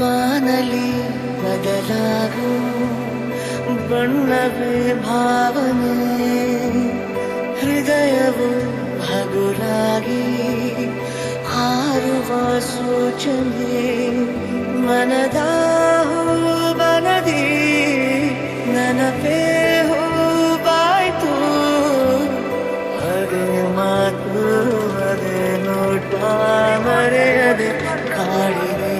ಬಾನಲಿ ಬದಲಾಗು ಬಣ್ಣವೇ ಭಾವನೆ ಹೃದಯವು ಹಗುರಾಗಿ ಹಾರುವ ಸೂಚನೆ ಮನದ ಬನದಿ ನನಪೇ ಹೂವಾಯ್ತು ಅದೇ ಮಾತು ಅದೇ ನೋಟ ಮರೆಯದೆ ಕಾಡಿದೆ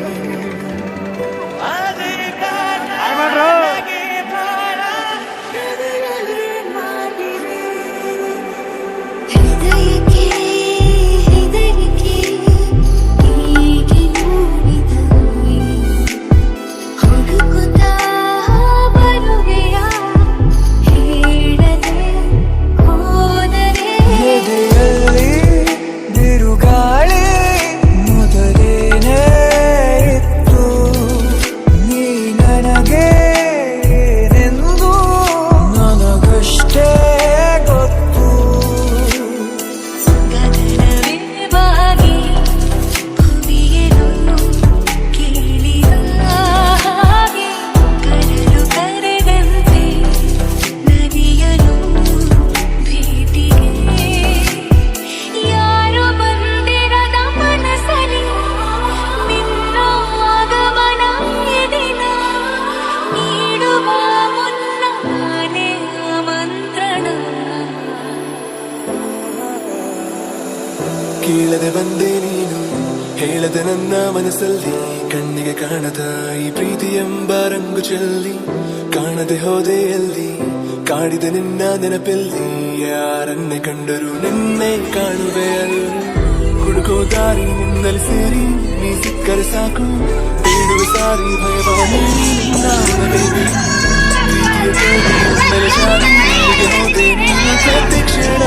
ಕೇಳದೆ ಬಂದೆ ನೀನು ಹೇಳದೆ ನನ್ನ ಮನಸ್ಸಲ್ಲಿ ಕಣ್ಣಿಗೆ ಕಾಣದ ಈ ಪ್ರೀತಿ ಎಂಬ ರಂಗು ಚೆಲ್ಲಿ ಕಾಣದೆ ಹೋದೆ ಅಲ್ಲಿ ಕಾಡಿದ ನಿನ್ನ ನೆನಪಲ್ಲಿ ಯಾರನ್ನೇ ಕಂಡರು ನಿನ್ನೆ ಕಾಣುವೆ ಅಲ್ಲಿ ಹುಡುಕೋ ದಾರಿ ನಿನ್ನಲ್ಲಿ ಸೇರಿ ನೀ ಸಿಕ್ಕರೆ ಸಾಕು ಬೇಡುವ ಸಾರಿ ಭಯಭವನೇ ಹೋದೆ ನಿನ್ನ ಪ್ರತಿ ಕ್ಷಣ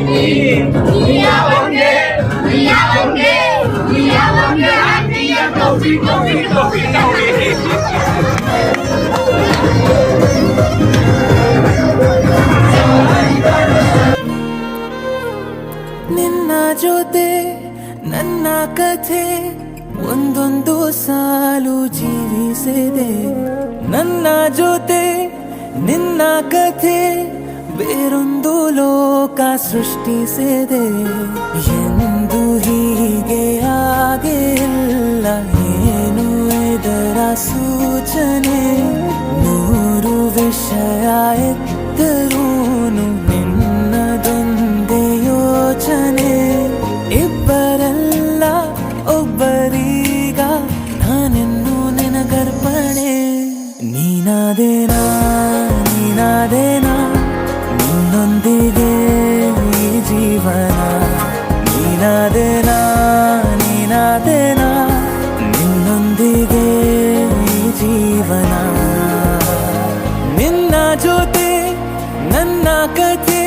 ನಿನ್ನ ಜೊತೆ ನನ್ನ ಕಥೆ ಒಂದೊಂದು ಸಾಲು ಜೀವಿಸಿದೆ. ನನ್ನ ಜೊತೆ ನಿನ್ನ ಕಥೆ ಬೇರೊಂದು ಲೋಕ ಸೃಷ್ಟಿಸಿದೆ. ಎಂದು ಹೀಗೆ ಆಗಿಲ್ಲ, ಏನು ಇದರ ಸೂಚನೆ? ನೂರು ವಿಷಯ ಇದ್ದರೂನು ನಿನ್ನದೊಂದೇ ಯೋಚನೆ. ಇಬ್ಬರಲ್ಲ ಒಬ್ಬರೀಗ ನಾನೆನ್ನು ನಿನಗರ್ಪಣೆ. ನೀನಾದೇನಾ ನೀನಾದೇನಾ ನಿನ್ನೊಂದಿಗೆ ಈ ಜೀವನ. ನೀನಾದೇನಾ ನೀನಾದೇನಾ ನಿನ್ನೊಂದಿಗೆ ಈ ಜೀವನ. ನಿನ್ನ ಜೊತೆ ನನ್ನ ಕಥೆ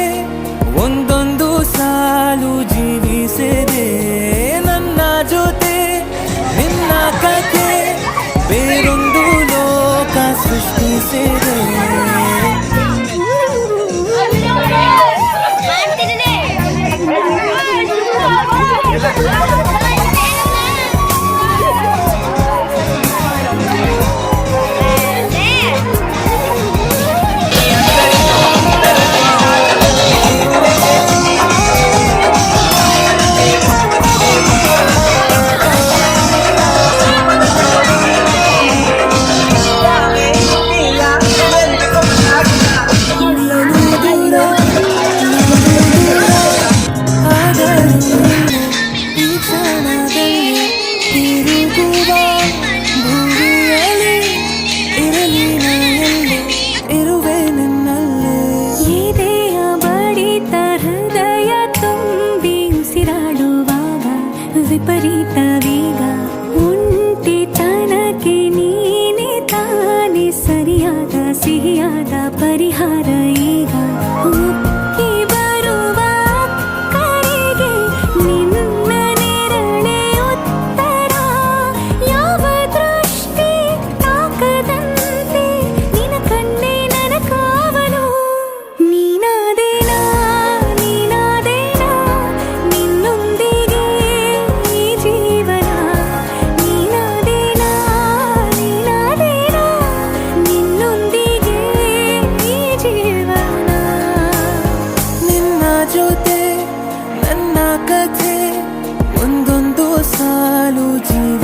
ಒಂದೊಂದು ಸಾಲು ಜೀವಿಸಿದೆ. ನನ್ನ ಜೊತೆ ನಿನ್ನ ಕಥೆ ಬೇರೊಂದು ಲೋಕ ಸೃಷ್ಟಿಸಿದೆ. ವಿಪರೀತ ವೇಗ ಒಂಟಿತನಕ್ಕೆ ನೀನೆ ತಾನೆ ಸರಿಯಾದ ಸಿಹಿಯಾದ ಪರಿಹಾರ ಈಗ. ಉಕ್ಕಿ ಬರುವ ಕರೆಗೆ ನಿನ್ನ ನೆರಳೆ ಉತ್ತರ. ಯಾವ ದೃಷ್ಟಿ ತಾಕದಂತೆ ನಿನ ಕಣ್ಣೆ ನನ್ನ ಕಾವಲು. ನೀನಾದೇನಾ ನೀನಾದೇನಾ ನಿನ್ನೊಂದಿಗೆ ಈ ಜೀವನ. ನೀನಾದೇನಾ ನೀನಾದೇನಾ ನಿನ್ನೊಂದಿಗೆ ಈ ಜೀವನ. ನಿನ್ನ ಜೊತೆ ನನ್ನ ಕಥೆ ಒಂದೊಂದು ಸಾಲು ಜೀವ